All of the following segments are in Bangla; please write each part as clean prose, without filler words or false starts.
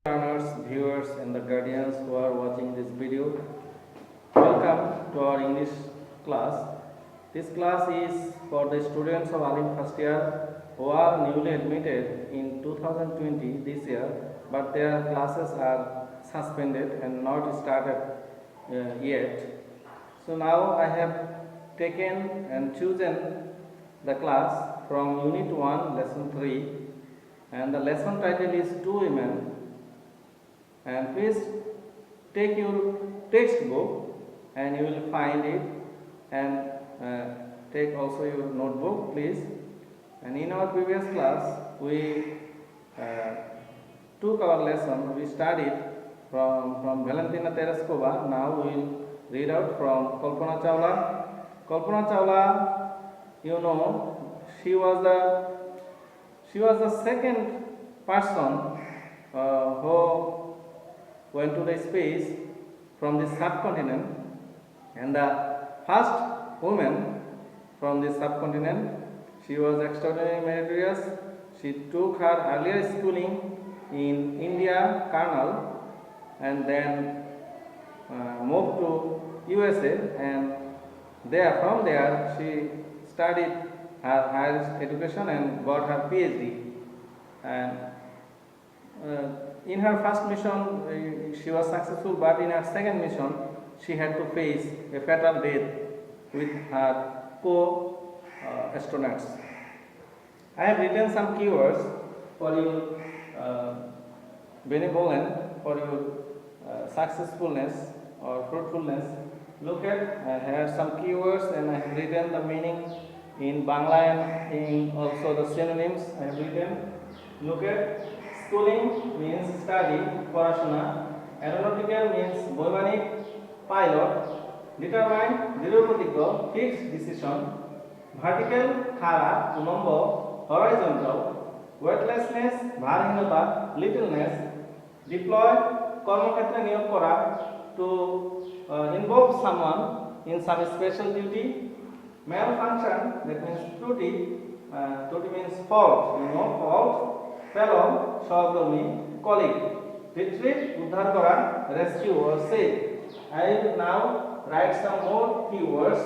Learners, viewers and the guardians who are watching this video, welcome to our English class. This class is for the students of Alim first year who are newly admitted in 2020 this year, but their classes are suspended and not started yet. So now I have taken and chosen the class from Unit 1, Lesson 3, and the lesson title is Two Women. And please take your textbook and you will find it, and take also your notebook please. And in our previous class we took our lesson, we studied from Valentina Tereshkova. Now we will read out from Kalpana Chawla. Kalpana Chawla, you know, she was the second person who went to the space from the subcontinent, and the first woman from the subcontinent. She was extraordinarily meritorious. She took her earlier schooling in India, Karnal, and then moved to USA, and from there she studied her higher education and got her PhD. And in her first mission she was successful, but in her second mission she had to face a fatal death with her co-astronauts. I have written some keywords for your benevolent, for your successfulness or fruitfulness. Look at, I have some keywords and I have written the meaning in Bangla and in also the synonyms I have written. Look at, schooling means study, porashona. Aeronautical means boimanik, pilot. Determine, dirigotiggo, fixed decision. Vertical, khara, number, horizontal. Weightlessness, bharhinota, littleness. Deploy, কর্মক্ষেত্রে নিয়োগ করা, to involve someone in some special duty. Malfunction, that means ত্রুটি. ত্রুটি means fault, you know, fault. Fellow, সহকর্মী, colleague. Retrieve, উদ্ধার করা, rescue or save. I will now write some more keywords.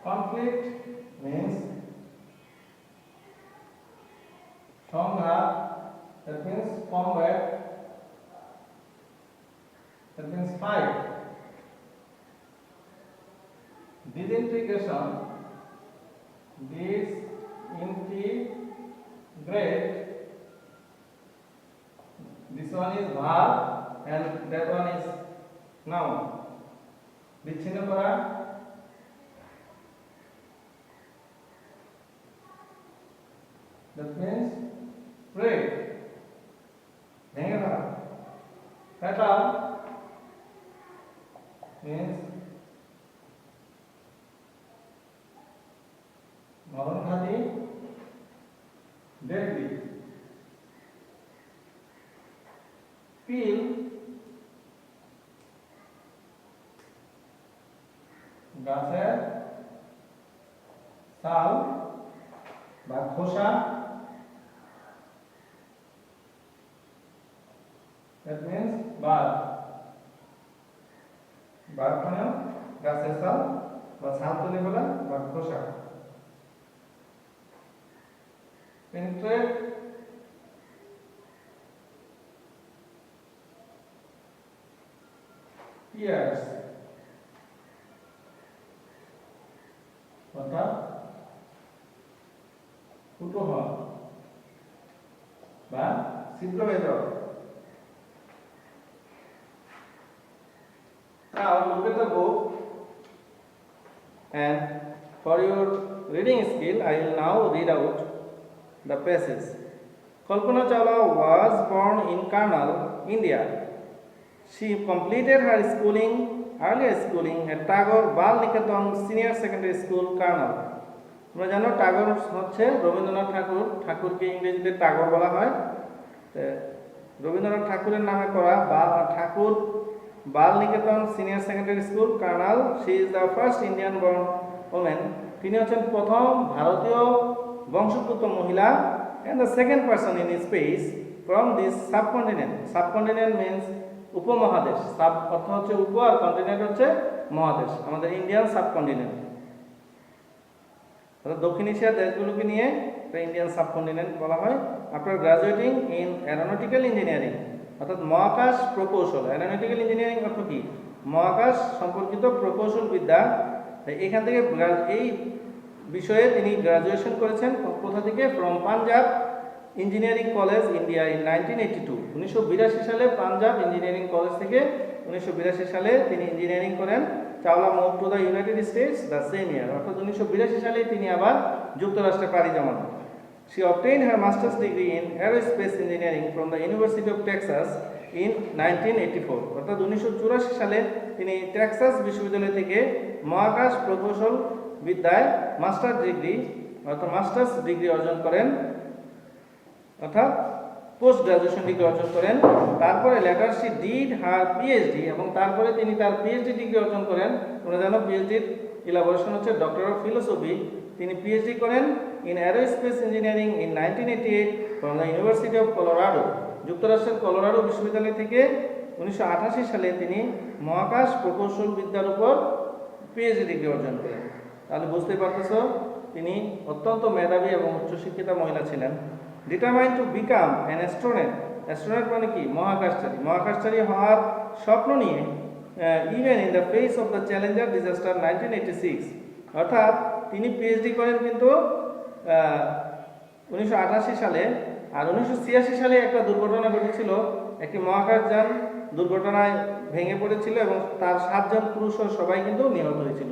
Conflict means সংঘাত, that means combat, that means fight. Disintegration, disintegrate. This one is verb and that one is noun. বিচ্ছিন্ন করা, that means break, ভেঙে ফেলা. Fatal means মরণঘাতী, deadly. Peel, গাছের ছাল বা খোসা, that means bark. bark মানে গাছের ছাল বা ছাল তুলে ফেলা বা খোসা. penetrate, pierce অর্থাৎ ফুটো হওয়া বা ছিদ্র হয়ে যাওয়া. Now look at the book, and for your reading skill I will now read out the passage. Kalpana Chawla was born in Karnal, India. She completed her earlier schooling at Tagore Bal Niketan Senior Secondary School, Karnal. তোমরা জানো টাগর হচ্ছে রবীন্দ্রনাথ ঠাকুরকে ইংরেজিতে টাগর বলা হয়। রবীন্দ্রনাথ ঠাকুরের নামে করা Thakur Bal Niketan senior secondary school Karnal, she is the first Indian born women, তিনি হচ্ছেন প্রথম ভারতীয় বংশোদ্ভূত মহিলা and the second person in space from this subcontinent. Subcontinent means উপমহাদেশ, সাব অর্থ হচ্ছে উপ আর কন্টিনেন্ট হচ্ছে মহাদেশ, আমাদের ইন্ডিয়ান সাবকন্টিনেন্ট, দক্ষিণ এশিয়ার দেশগুলোকে নিয়ে ইন্ডিয়ান সাবকন্টিনেন্ট বলা হয়। আফটার গ্রাজুয়েটিং ইন অ্যারোনটিক্যাল ইঞ্জিনিয়ারিং, অর্থাৎ মহাকাশ প্রকৌশল, অ্যারোনটিক্যাল ইঞ্জিনিয়ারিং অর্থ কি, মহাকাশ সম্পর্কিত প্রকৌশল বিদ্যা, এখান থেকে এই বিষয়ে তিনি গ্রাজুয়েশন করেছেন। কোথা থেকে, from Punjab engineering college India in 1982, 1982 সালে পাঞ্জাব ইঞ্জিনিয়ারিং কলেজ থেকে 1982 সালে তিনি ইঞ্জিনিয়ারিং করেন। Chawla move to the United states the same ইয়ার, অর্থাৎ 1982 সালে তিনি আবার যুক্তরাষ্ট্রে পাড়ি জমান। She obtained her master's degree in aerospace engineering from the University of Texas in 1984, অর্থাৎ 1984 সালে তিনি টেক্সাস বিশ্ববিদ্যালয় থেকে মহাকাশ প্রকৌশল বিদ্যায় মাস্টার্স ডিগ্রি অর্জন করেন, অর্থাৎ পোস্ট গ্রাজুয়েশন ডিগ্রি অর্জন করেন। তারপরে letter she did her PhD, এবং তারপরে তিনি তার পিএইচডি ডিগ্রি অর্জন করেন। তোমরা জানো পিএইচডির ইলাবোরেশন হচ্ছে ডক্টর অফ ফিলোসফি। তিনি পিএইচডি করেন in aerospace engineering in 1988 from the university of Colorado, যুক্তরাষ্ট্রের কলোরাডো বিশ্ববিদ্যালয় থেকে 1988 সালে তিনি মহাকাশ প্রকৌশল বিদ্যার উপর পিএইচডি ডিগ্রি অর্জন করেন। তাহলে বুঝতে পারতেছো তিনি অত্যন্ত মেধাবী এবং উচ্চশিক্ষিতা মহিলা ছিলেন। Determine to become an astronaut, astronaut মানে কি, মহাকাশচারী, মহাকাশচারী হওয়ার স্বপ্ন নিয়ে even in the face of the Challenger disaster 1986, অর্থাৎ তিনি পিএইচডি করেন কিন্তু 1988 সালে, আর 1986 সালে একটা দুর্ঘটনা ঘটেছিল, একটি মহাকাশযান দুর্ঘটনায় ভেঙে পড়েছিল এবং তার 7 জন পুরুষ সবাই কিন্তু নিহত হয়েছিল।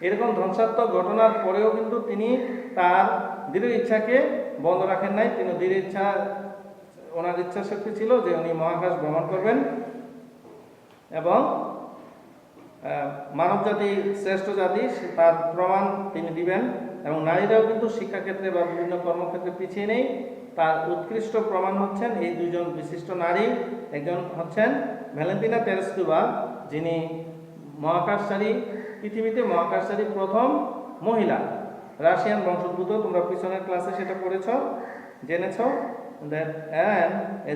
এরকম ধ্বংসাত্মক ঘটনার পরেও কিন্তু তিনি তার দৃঢ় ইচ্ছাকে বন্ধ রাখেন নাই। তিনি ওনার ইচ্ছা শক্তি ছিল যে উনি মহাকাশ ভ্রমণ করবেন এবং মানব জাতি শ্রেষ্ঠ জাতি, তার প্রমাণ তিনি দিবেন। এবং নারীরাও কিন্তু শিক্ষাক্ষেত্রে বা বিভিন্ন কর্মক্ষেত্রে পিছিয়ে নেই। তার উৎকৃষ্ট প্রমাণ হচ্ছেন এই দুজন বিশিষ্ট নারী। একজন হচ্ছেন ভ্যালেন্টিনা তেরেস্কোভা, যিনি মহাকাশচারী, পৃথিবীতে মহাকাশচারী প্রথম মহিলা, রাশিয়ান বংশোদ্ভূত। তোমরা পিছনের ক্লাসে সেটা জেনেছ।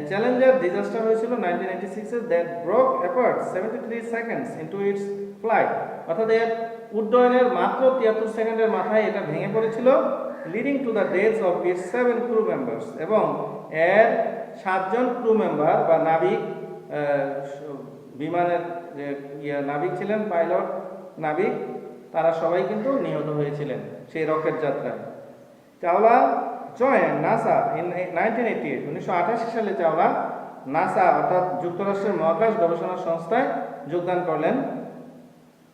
চ্যালেঞ্জার ডিজাস্টার হয়েছিল 1986 that broke apart 73 seconds into it's flight, অর্থাৎ এর উড্ডয়নের মাত্র 73 সেকেন্ডের মাথায় এটা ভেঙে পড়েছিল, leading to the deaths of its 7 crew members, এবং এর 7 জন ক্রু মেম্বার বা নাবিক, বিমানের যে নাবিক ছিলেন, পাইলট নাবিক, তারা সবাই কিন্তু নিহত হয়েছিলেন সেই রকেট যাত্রায়। চাওলা জয়েন নাসা ইন 1988, 1988 সালে চাওলা নাসা অর্থাৎ যুক্তরাষ্ট্রের মহাকাশ গবেষণা সংস্থায় যোগদান করলেন,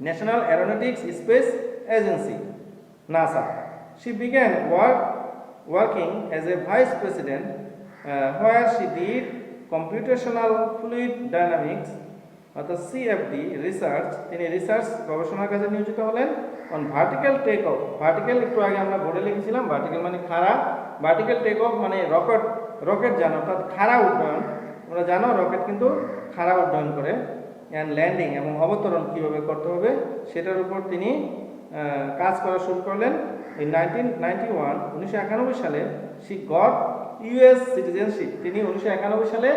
national Aeronautics space agency NASA. She began working as a vice president where she did computational fluid dynamics অর্থাৎ CFD রিসার্চ। তিনি রিসার্চ গবেষণার কাজে নিয়োজিত হলেন on vertical take off. Vertical একটু আগে আমরা বোর্ডে লিখেছিলাম, ভার্টিক্যাল মানে খাড়া, ভার্টিক্যাল টেক অফ মানে রকেট যান অর্থাৎ খাড়া উড্ডয়ন। তোমরা জানো রকেট কিন্তু খাড়া উড্ডয়ন করে। অ্যান্ড ল্যান্ডিং এবং অবতরণ কীভাবে করতে হবে সেটার উপর তিনি কাজ করা শুরু করলেন। এই 1991 সালে শি গট ইউএস সিটিজেনশিপ। তিনি 1991 সালে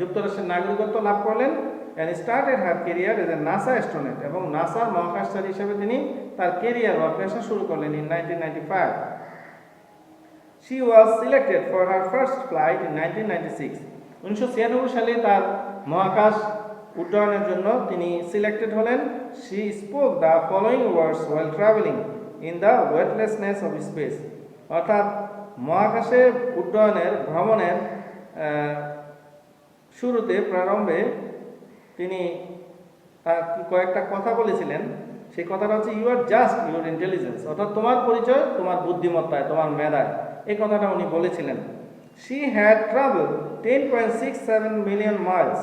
যুক্তরাষ্ট্রের নাগরিকত্ব লাভ করলেন। and started her career as a NASA astronaut, এবং নাসার মহাকাশচারী হিসেবে তিনি তার কেরিয়ার বা পেশা শুরু করলেন in 1995. She was selected for her first flight in 1996. 1996 সালে তার মহাকাশ উড্ডয়নের জন্য তিনি সিলেক্টেড হলেন। She spoke the following words while traveling in the weightlessness of space, অর্থাৎ মহাকাশে ভ্রমণের শুরুতে প্রারম্ভে তিনি কয়েকটা কথা বলেছিলেন। সেই কথাটা হচ্ছে you are just your intelligence, অর্থাৎ তোমার পরিচয় তোমার বুদ্ধিমত্তায়, তোমার মেধায়, এই কথাটা উনি বলেছিলেন। She had travel 10.67 million Miles.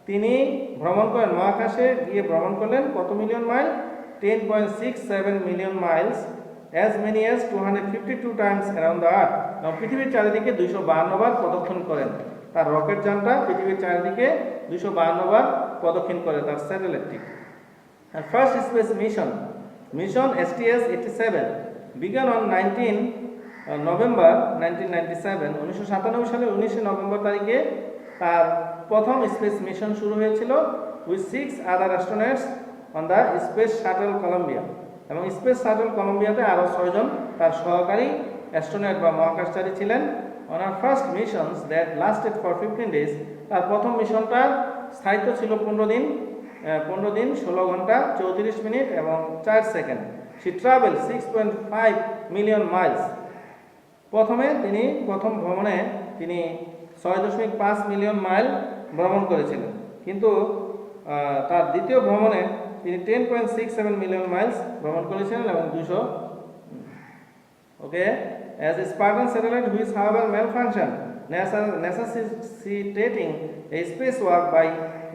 তিনি ভ্রমণ করেন, মহাকাশে গিয়ে ভ্রমণ করলেন কত million mile, 10.67 million Miles as many as 252 times around the earth. এবং পৃথিবীর চারিদিকে 252 বার প্রদক্ষিণ করেন। তার রকেট যানটা পৃথিবীর চারিদিকে 252 বার প্রদক্ষিণ করে তার স্যাটেলাইটটি। And first space mission STS-87 began on 19 November 1997 1997 সালের 19 নভেম্বর তারিখে তার প্রথম স্পেস মিশন শুরু হয়েছিল with 6 other astronauts on the Space Shuttle Columbia এবং স্পেস শাটল কলম্বিয়াতে আরও 6 জন তার সহকারী অ্যাস্ট্রোনট বা মহাকাশচারী ছিলেন। on our first missions that lasted for 15 days তার প্রথম মিশনটার স্থায়িত্ব ছিল 15 দিন 16 ঘন্টা 34 মিনিট এবং 4 second. she traveled 6.5 million miles প্রথম ভ্রমণে তিনি 6.5 মিলিয়ন মাইল ভ্রমণ করেছিলেন, কিন্তু তার দ্বিতীয় ভ্রমণে তিনি 10.67 মিলিয়ন মাইলস ভ্রমণ করেছিলেন এবং 200 as a Spartan satellite which however malfunctioned necessitating a spacewalk by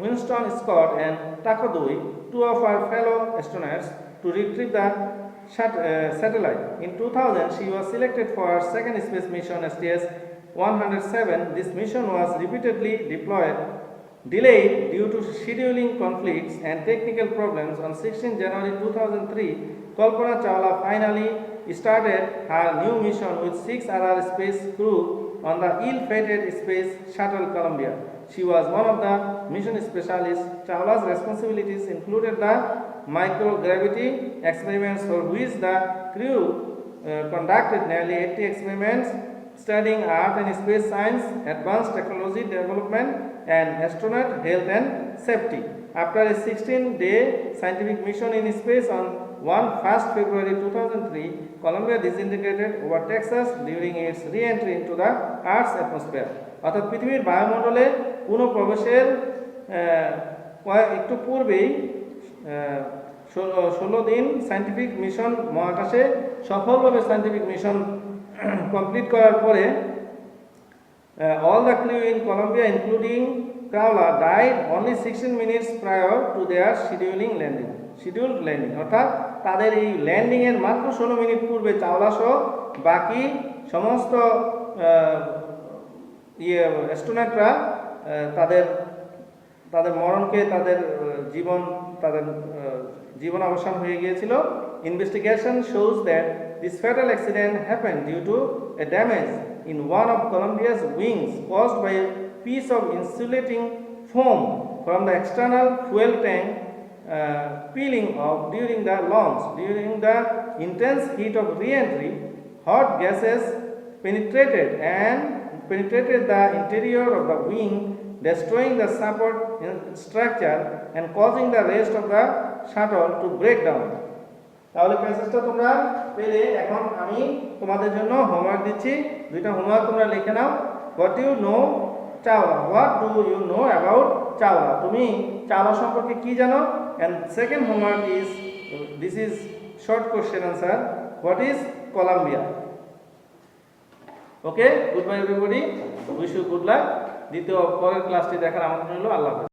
Winston Scott and Taco Dewey, 2 of our fellow astronauts, to retrieve the satellite. In 2000 she was selected for her second space mission STS-107. This mission was repeatedly delayed due to scheduling conflicts and technical problems. On 16 January 2003, Kalpana Chawla finally started her new mission with 6 other space crew on the ill-fated Space Shuttle Columbia. She was one of the mission specialists. Chawla's responsibilities included the microgravity experiments, for which the crew conducted nearly 80 experiments studying Earth and space science, advanced technology development, and astronaut health and safety. After a 16-day scientific mission in space on 1st February 2003, Columbia disintegrated over Texas during its re-entry into the Earth's atmosphere. অর্থাৎ পৃথিবীর বায়ুমণ্ডলে পুনঃপ্রবেশের একটু পূর্বেই 16 দিন সায়েন্টিফিক মিশন মহাকাশে সফলভাবে সায়েন্টিফিক মিশন কমপ্লিট করার পরে all the crew in Columbia including Chawla died only 16 minutes prior to their scheduled landing. অর্থাৎ তাদের এই ল্যান্ডিং এর মাত্র 16 মিনিট পূর্বে চাওলা সহ বাকি সমস্ত অ্যাস্ট্রোনটরা তাদের মরণকে তাদের জীবন অবসান হয়ে গিয়েছিল। Investigation shows that this fatal accident happened due to a damage in one of Columbia's wings caused by a piece of insulating foam from the external fuel tank peeling off during the launch. During the intense heat of re-entry, hot gases penetrated the interior of the wing, destroying the support structure and causing the rest of the shuttle to break down. তাহলে প্যাসেজটা তোমরা পেলে, এখন আমি তোমাদের জন্য হোমওয়ার্ক দিচ্ছি। দুইটা হোমওয়ার্ক তোমরা লিখে নাও। What you know Chawla, what do you know about Chawla, তুমি চাওলা সম্পর্কে কি জানো? And second homework is, this is short question answer, what is Columbia? Okay, good bye everybody, wish you good luck. পরের ক্লাসটি দেখার আমন্ত্রণ হলো। আল্লাহ হাফেজ।